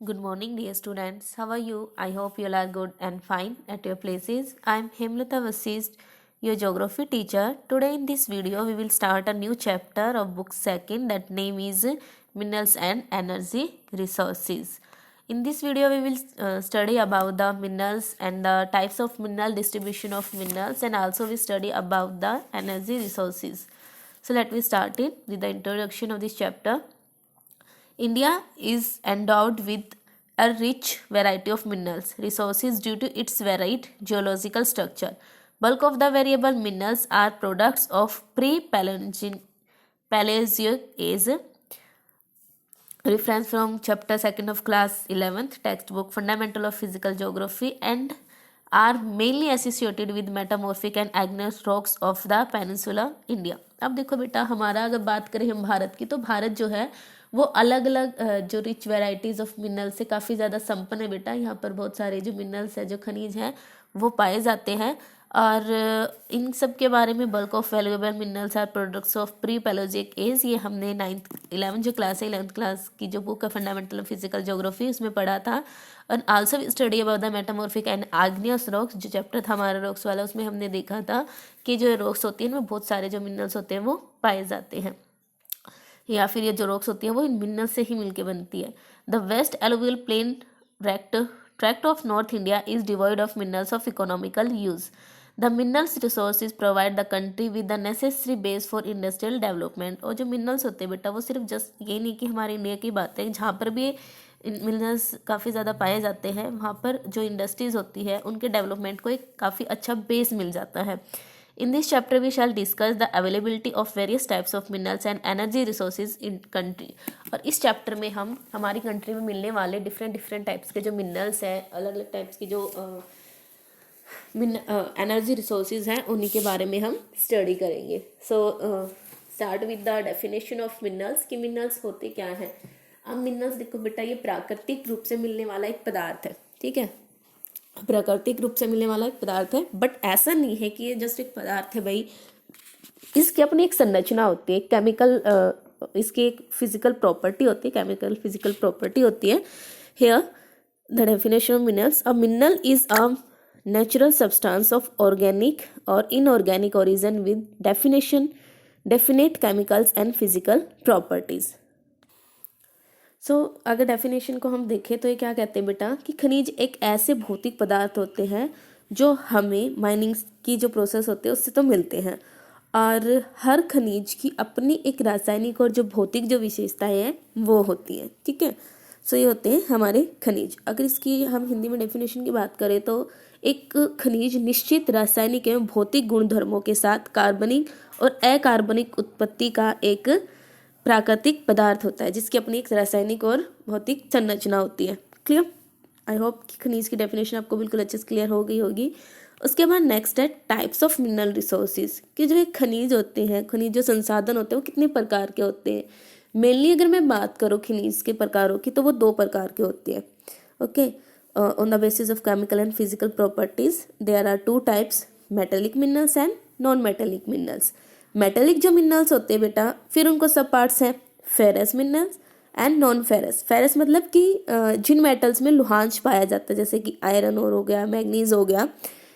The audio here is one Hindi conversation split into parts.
Good morning, dear students. How are you? I hope you all are good and fine at your places. I am Hemlata Vasist, your geography teacher. Today in this video, we will start a new chapter of book second. That name is Minerals and Energy Resources. In this video, we will study about the minerals and the types of mineral distribution of minerals, and also we study about the energy resources. So let me start it with the introduction of this chapter. India is endowed with a rich variety of minerals resources due to its varied geological structure. Bulk of the variable minerals are products of pre-Paleozoic age. Reference from chapter 2nd of class 11th textbook Fundamental of Physical Geography and are mainly associated with metamorphic and igneous rocks of the peninsula India. अब देखो बेटा, हमारा अगर बात करें हम भारत की, तो भारत जो है वो अलग अलग जो रिच वेराइटीज़ ऑफ मिनरल से काफ़ी ज़्यादा संपन्न है बेटा। यहाँ पर बहुत सारे जो मिनरल्स है, जो खनिज हैं, वो पाए जाते हैं। और इन सब के बारे में bulk of valuable minerals are products of pre Palaeozoic age, ये हमने 9th 11th जो क्लास है 11th क्लास की जो बुक है फंडामेंटल ऑफ फिजिकल ज्योग्राफी उसमें पढ़ा था। और also study about the metamorphic and igneous rocks, जो चैप्टर था हमारा रॉक्स वाला, उसमें हमने देखा था कि जो रॉक्स होती हैं उनमें बहुत सारे जो मिनरल्स होते हैं वो पाए जाते हैं, या फिर ये जो रॉक्स होती है वो इन मिनरल से ही मिलके बनती है। The west alluvial plain tract of north India is devoid of minerals of economical use. The minerals resources provide the country with the necessary base for industrial development. और जो मिनरल्स होते हैं बेटा, वो सिर्फ जस्ट ये नहीं कि हमारे इंडिया की बात है, जहाँ पर भी मिनरल्स काफ़ी ज़्यादा पाए जाते हैं वहाँ पर जो इंडस्ट्रीज़ होती है उनके डेवलपमेंट को एक काफ़ी अच्छा बेस मिल जाता है। In this chapter, we shall discuss the availability of various types of minerals and energy resources in country. और इस चैप्टर में हम हमारी कंट्री में मिलने वाले डिफरेंट टाइप्स के जो मिनरल्स हैं, अलग अलग टाइप्स की जो एनर्जी रिसोर्सेज हैं, उन्हीं के बारे में हम स्टडी करेंगे। So start with the definition of minerals कि मिनरल्स होते क्या हैं। अब मिनरल्स देखो बेटा, ये प्राकृतिक रूप से मिलने वाला एक पदार्थ है, ठीक है, प्राकृतिक रूप से मिलने वाला एक पदार्थ है। बट ऐसा नहीं है कि ये जस्ट एक पदार्थ है भाई, इसकी अपनी एक संरचना होती है, केमिकल इसकी एक फिजिकल प्रॉपर्टी होती है, केमिकल फिजिकल प्रॉपर्टी होती है। Here the definition of minerals, a mineral is a natural substance of organic और inorganic origin with definite chemicals and physical properties. So अगर डेफिनेशन को हम देखें तो ये क्या कहते हैं बेटा कि खनिज एक ऐसे भौतिक पदार्थ होते हैं जो हमें माइनिंग की जो प्रोसेस होते हैं उससे तो मिलते हैं, और हर खनिज की अपनी एक रासायनिक और जो भौतिक जो विशेषताएं हैं वो होती हैं, ठीक है। सो ये होते हैं हमारे खनिज। अगर इसकी हम हिंदी में डेफिनेशन की बात करें तो एक खनिज निश्चित रासायनिक एवं भौतिक गुणधर्मों के साथ कार्बनिक और अकार्बनिक उत्पत्ति का एक प्राकृतिक पदार्थ होता है जिसकी अपनी एक रासायनिक और भौतिक संरचना होती है। क्लियर? आई होप कि खनिज की डेफिनेशन आपको बिल्कुल अच्छे से क्लियर हो गई होगी। उसके बाद नेक्स्ट है टाइप्स ऑफ मिनरल रिसोर्सेज, कि जो एक खनिज होते हैं, खनिज जो संसाधन होते हैं वो कितने प्रकार के होते हैं। मेनली अगर मैं बात करूँ खनिज के प्रकारों की तो वो 2 प्रकार के होते हैं। Okay, on the basis of chemical and physical properties there are 2 types, metallic minerals and non metallic minerals. Metallic जो मिनरल्स होते हैं बेटा, फिर उनको सब पार्ट्स हैं, ferrous minerals and non ferrous. Ferrous मतलब कि जिन मेटल्स में लोहांश पाया जाता है, जैसे कि आयरन ओर हो गया, मैग्नीज हो गया,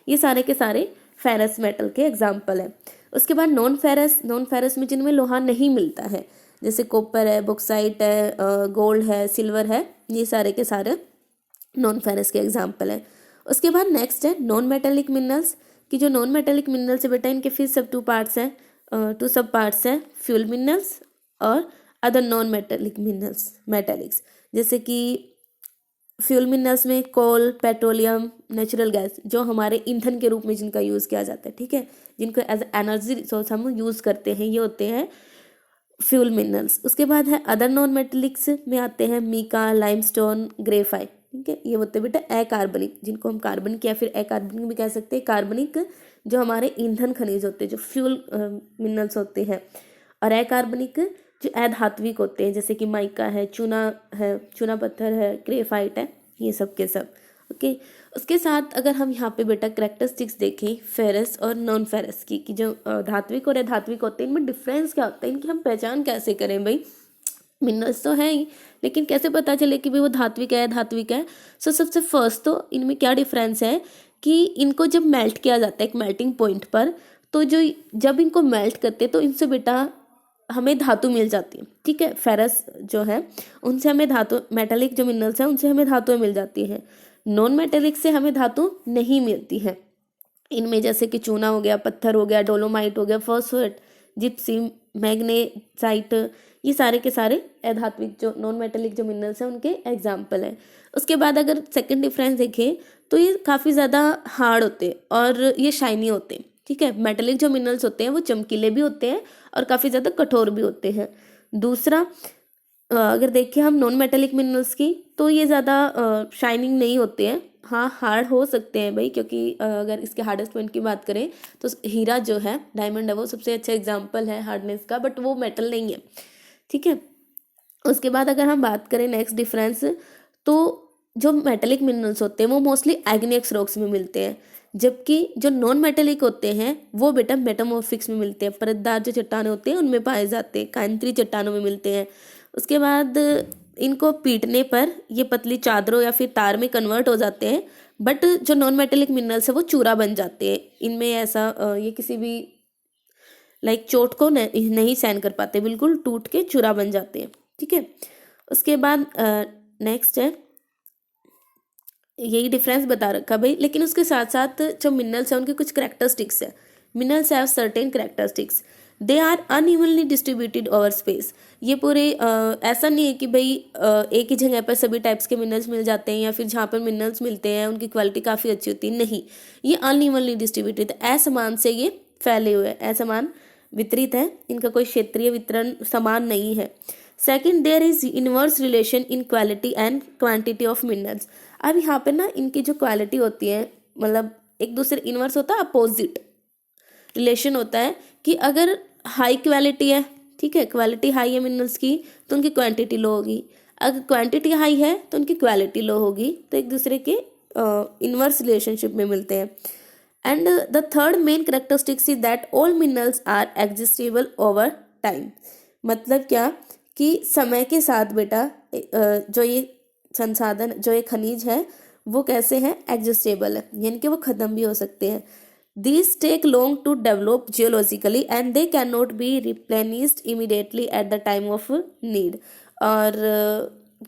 ये सारे के सारे फेरस मेटल के एग्जाम्पल हैं। उसके बाद नॉन फेरस में जिनमें लोहा नहीं मिलता है, जैसे कॉपर है, बॉक्साइट है, गोल्ड है, सिल्वर है, ये सारे के सारे नॉन फेरस के एग्जाम्पल हैं। उसके बाद नेक्स्ट है नॉन मेटेलिक मिनरल्स, कि जो नॉन मेटेलिक मिनरल्स है बेटा, इनके फिर सब 2 पार्ट्स हैं, 2 सब पार्ट्स हैं, फ्यूल मिनरल्स और other non metallic minerals, metallics. जैसे कि फ्यूल मिनरल्स में कोल, पेट्रोलियम, नेचुरल गैस, जो हमारे ईंधन के रूप में जिनका यूज़ किया जाता है, ठीक है, जिनको एज एनर्जी रिसोर्स हम यूज़ करते हैं, ये होते हैं फ्यूल मिनरल्स। उसके बाद है अदर नॉन मेटेलिक्स में आते हैं मीका, लाइमस्टोन, ग्रेफाइट, ठीक है, ये होते हैं बेटा अकार्बनिक, जिनको हम कार्बनिक या फिर अकार्बनिक भी कह सकते हैं। कार्बनिक जो हमारे ईंधन खनिज होते हैं, जो फ्यूल मिनरल्स होते हैं, और अकार्बनिक जो अधात्विक होते हैं, जैसे कि माइका है, चूना पत्थर है, ग्रेफाइट है, ये सब के सब। ओके, उसके साथ अगर हम यहाँ पे बेटा करेक्टरिस्टिक्स देखें फेरस और नॉन फेरस की, जो धात्विक और अधात्विक होते हैं, इनमें डिफरेंस क्या होता है, इनकी हम पहचान कैसे करें भाई। मिनरल्स तो है ही, लेकिन कैसे पता चले कि भाई वो धात्विक है धात्विक है। सो सबसे फर्स्ट तो इनमें क्या डिफरेंस है कि इनको जब मेल्ट किया जाता है एक मेल्टिंग पॉइंट पर, तो जो जब इनको मेल्ट करते तो इनसे बेटा हमें धातु मिल जाती है, ठीक है, फेरस जो है उनसे हमें धातु, मेटेलिक जो मिनरल्स हैं उनसे हमें धातुएं मिल जाती हैं। नॉन मेटेलिक से हमें धातु नहीं मिलती है। इनमें जैसे कि चूना हो गया, पत्थर हो गया, डोलोमाइट हो गया, फॉस्फेट, जिप्सीम, मैग्नेसाइट, ये सारे के सारे अधात्विक जो नॉन मेटेलिक जो मिनरल्स हैं उनके एग्जाम्पल हैं। उसके बाद अगर सेकंड डिफरेंस देखें तो ये काफ़ी ज़्यादा हार्ड होते हैं और ये शाइनी होते हैं, ठीक है। मेटेलिक जो मिनरल्स होते हैं वो चमकीले भी होते हैं और काफ़ी ज़्यादा कठोर भी होते हैं। दूसरा, अगर देखें हम नॉन मेटेलिक मिनरल्स की, तो ये ज़्यादा शाइनिंग नहीं होते हैं। हाँ, हार्ड हो सकते हैं भाई, क्योंकि अगर इसके हार्डेस्ट पॉइंट की बात करें तो हीरा जो है, डायमंड है, वो सबसे अच्छा एग्जाम्पल है हार्डनेस का, बट वो मेटल नहीं है, ठीक है। उसके बाद अगर हम बात करें नेक्स्ट डिफरेंस, तो जो मेटेलिक मिनरल्स होते हैं वो मोस्टली एग्नियस रॉक्स में मिलते हैं, जबकि जो नॉन मेटेलिक होते हैं वो बेटा मेटामॉर्फिक्स में मिलते हैं, परतदार जो चट्टानें होते हैं उनमें पाए जाते हैं, कांतरी चट्टानों में मिलते हैं। उसके बाद इनको पीटने पर ये पतली चादरों या फिर तार में कन्वर्ट हो जाते हैं, बट जो नॉन मेटेलिक मिनरल्स है वो चूरा बन जाते हैं। इनमें ऐसा ये किसी भी लाइक चोट को नहीं सहन कर पाते, बिल्कुल टूट के चूरा बन जाते हैं, ठीक है। उसके बाद नेक्स्ट है, यही डिफरेंस बता रखा भाई, लेकिन उसके साथ साथ जो मिनरल्स है उनके कुछ करेक्टरिस्टिक्स है। Minerals have certain characteristics, they are unevenly distributed over space. ये पूरे ऐसा नहीं है कि भाई एक ही जगह पर सभी टाइप्स के मिनरल्स मिल जाते हैं, या फिर जहाँ पर मिनरल्स मिलते हैं उनकी क्वालिटी काफ़ी अच्छी होती है, नहीं, ये अनइवनली डिस्ट्रीब्यूटेड, असमान से ये फैले हुए हैं, असमान वितरित है, इनका कोई क्षेत्रीय वितरण समान नहीं है। Second, there is inverse relation in quality and quantity of minerals. अब यहाँ पे ना इनकी जो क्वालिटी होती है, मतलब एक दूसरे इनवर्स होता है, अपोजिट रिलेशन होता है कि अगर हाई क्वालिटी है, ठीक है, क्वालिटी हाई है मिनरल्स की, तो उनकी क्वांटिटी लो होगी, अगर क्वांटिटी हाई है तो उनकी क्वालिटी लो होगी, तो एक दूसरे के इनवर्स रिलेशनशिप में मिलते हैं। And the third main characteristics is that all minerals are existable over time. मतलब क्या कि समय के साथ बेटा जो ये संसाधन, जो ये खनिज है वो कैसे हैं, एग्जिस्टेबल है, यानी कि वो ख़त्म भी हो सकते हैं। These take long to develop geologically and they cannot be replenished immediately at the time of need। और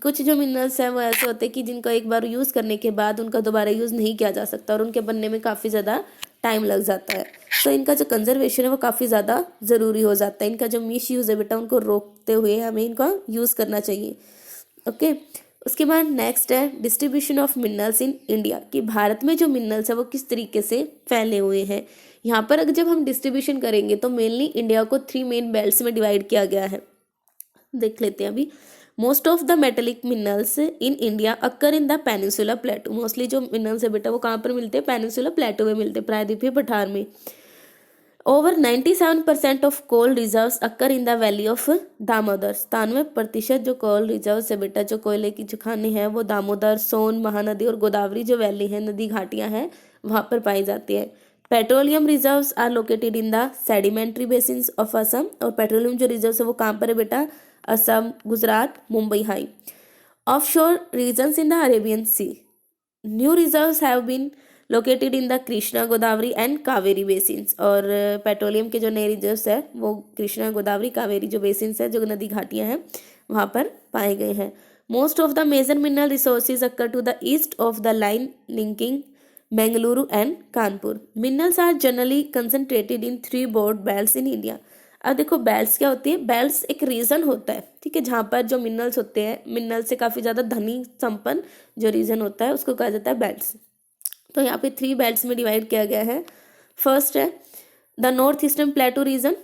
कुछ जो मिनरल्स हैं वो ऐसे होते हैं कि जिनको एक बार यूज़ करने के बाद उनका दोबारा यूज़ नहीं किया जा सकता और उनके बनने में काफ़ी ज़्यादा टाइम लग जाता है। तो इनका जो कंजर्वेशन है वो काफ़ी ज़्यादा ज़रूरी हो जाता है। इनका जो मिस यूज़ है बेटा उनको रोकते हुए हमें इनका यूज़ करना चाहिए, ओके। उसके बाद नेक्स्ट है distribution of minerals in India, कि भारत में जो मिनरल्स है वो किस तरीके से फैले हुए हैं। यहाँ पर अगर जब हम डिस्ट्रीब्यूशन करेंगे तो मेनली इंडिया को 3 मेन बेल्ट्स में डिवाइड किया गया है, देख लेते हैं अभी। Most of the metallic minerals in India occur in the peninsula plateau. Mostly जो मिनरल्स है बेटा वो कहाँ पर मिलते हैं, पेनिनसुला प्लेटो में मिलते हैं, प्रायद्वीपीय पठार में। Over 97% of coal reserves occur in the valley of Damodar. 97% जो कोल रिजर्व्स है बेटा, जो कोयले की जो खाने हैं वो दामोदर, सोन, महानदी और गोदावरी जो वैली है, नदी घाटियां हैं, वहां पर पाई जाती है। Petroleum reserves are located in the sedimentary basins of Assam. और पेट्रोलियम जो रिजर्व्स है वो कहाँ पर है बेटा, Assam, Gujarat, Mumbai High. Offshore regions in the Arabian sea. New reserves have been located in the Krishna, Godavari and Kaveri basins. और पेट्रोलियम के जो नए रिजर्व्स है वो कृष्णा, गोदावरी, कावेरी जो बेसिन्स है, जो नदी घाटियां हैं, वहाँ पर पाए गए हैं। Most of the major mineral resources occur to the east of the line linking Bengaluru and Kanpur. Minerals are generally concentrated in 3 broad belts in India. अब देखो बेल्ट्स क्या होती है, बेल्ट्स एक रीजन होता है, ठीक है, जहाँ पर जो मिनरल्स होते हैं, मिनरल से काफ़ी ज़्यादा धनी संपन्न जो रीजन होता है उसको कहा जाता है बेल्ट्स। तो यहाँ पे 3 बेल्ट्स में डिवाइड किया गया है। फर्स्ट है the north eastern plateau region,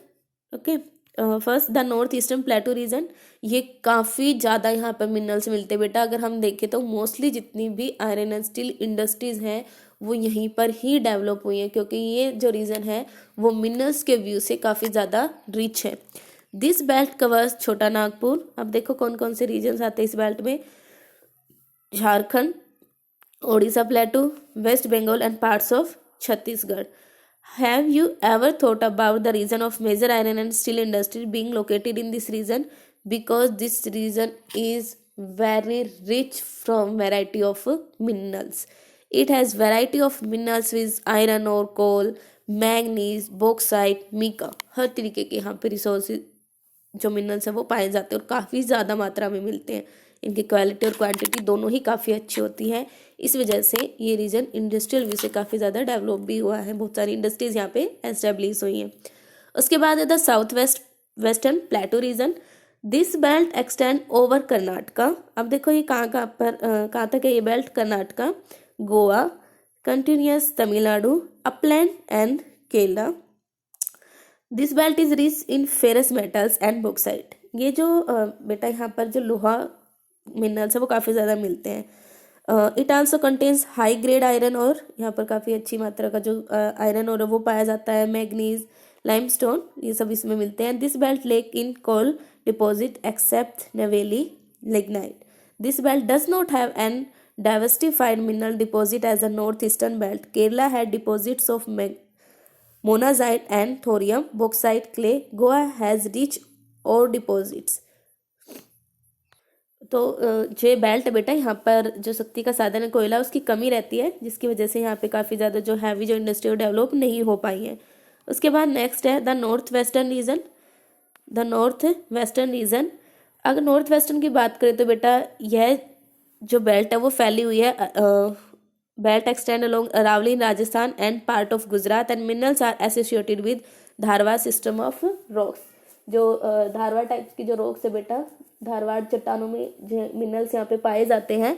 okay. First the north eastern plateau region, ये काफ़ी ज़्यादा यहाँ पर मिनरल्स मिलते हैं बेटा। अगर हम देखें तो मोस्टली जितनी भी आयरन एंड स्टील इंडस्ट्रीज हैं वो यहीं पर ही डेवलप हुई हैं, क्योंकि ये जो रीजन है वो मिनरल्स के व्यू से काफ़ी ज़्यादा रिच है। दिस बेल्ट कवर्स छोटा नागपुर। अब देखो कौन कौन से रीजन्स आते हैं इस बेल्ट में, Jharkhand, Odisha Plateau, West Bengal and parts of Chhattisgarh. Have you ever thought about the reason of major iron and steel industry being located in this region? because this region is very rich from variety of minerals. It has variety of minerals with iron ore, coal, manganese, bauxite, mica, हर तरीके के यहाँ पे रिसोर्सेज जो मिनरल्स हैं वो पाए जाते हैं और काफ़ी ज़्यादा मात्रा में मिलते हैं। इनकी क्वालिटी और क्वांटिटी दोनों ही काफ़ी अच्छी होती है। इस वजह से ये रीजन इंडस्ट्रियल व्यू से काफ़ी ज़्यादा डेवलप भी हुआ है, बहुत सारी इंडस्ट्रीज़ यहाँ पे एस्टेब्लिश हुई हैं। उसके बाद है the south western plateau region. This belt extend over Karnataka. अब देखो ये कहाँ तक है ये belt? Karnataka, Goa, continuous Tamil Nadu, upland and Kerala. This belt is rich in ferrous metals and bauxite. ये जो बेटा यहाँ पर जो लोहा मिनरल्स है वो काफ़ी ज़्यादा मिलते हैं। It also contains high grade iron और, यहाँ पर काफ़ी अच्छी मात्रा का जो आयरन और वो पाया जाता है। मैग्नीज, लाइमस्टोन, ये सब इसमें मिलते हैं। This belt lack in coal deposit except Neyveli lignite. This belt does not have an diversified mineral deposit as a northeastern belt. Kerala had deposits of monazite and thorium, bauxite, clay. Goa has rich ore deposits. तो जो बेल्ट है बेटा, यहाँ पर जो शक्ति का साधन है कोयला, उसकी कमी रहती है, जिसकी वजह से यहाँ पे काफ़ी ज़्यादा जो हैवी जो इंडस्ट्री डेवलप नहीं हो पाई है। उसके बाद नेक्स्ट है the north western region. The north western region, अगर नॉर्थ वेस्टर्न की बात करें तो बेटा यह जो बेल्ट है वो फैली हुई है। Belt extend along Aravali in Rajasthan and part of Gujarat and minerals are associated with Dharwar system of rocks. जो धारवाड़ टाइप की जो रॉक्स है बेटा, धारवाड़ चट्टानों में जो मिनरल्स यहाँ पे पाए जाते हैं।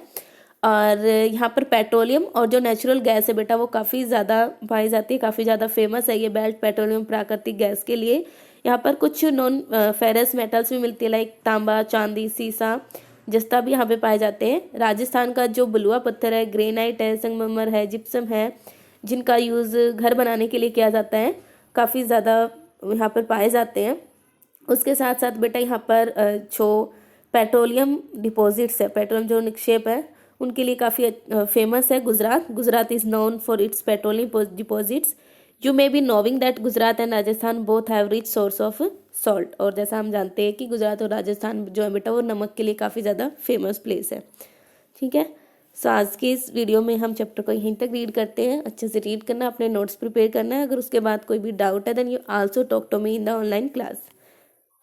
और यहाँ पर पेट्रोलियम और जो नेचुरल गैस है बेटा वो काफ़ी ज़्यादा पाई जाती है, काफ़ी ज़्यादा फेमस है ये बेल्ट पेट्रोलियम प्राकृतिक गैस के लिए। यहाँ पर कुछ नॉन फेरस मेटल्स भी मिलती है, लाइक तांबा, चांदी, सीसा, जस्ता भी यहाँ पे पाए जाते हैं। राजस्थान का जो बलुआ पत्थर है, ग्रेनाइट है, संगमरमर है, जिप्सम है, जिनका यूज़ घर बनाने के लिए किया जाता है, काफ़ी ज़्यादा यहाँ पर पाए जाते हैं। उसके साथ साथ बेटा यहाँ पर जो पेट्रोलियम डिपॉजिट्स है, पेट्रोलियम जो निक्षेप है, उनके लिए काफ़ी फेमस है Gujarat is known for its petroleum deposits. You may be नोविंग that Gujarat and Rajasthan both have rich source of salt. और जैसा हम जानते हैं कि गुजरात और राजस्थान जो है बेटा वो नमक के लिए काफ़ी ज़्यादा फेमस प्लेस है। ठीक है, सो आज की इस वीडियो में हम चैप्टर को यहीं तक रीड करते हैं। अच्छे से रीड करना, अपने नोट्स प्रिपेयर करना है। अगर उसके बाद कोई भी डाउट है then you also talk to me in the online class.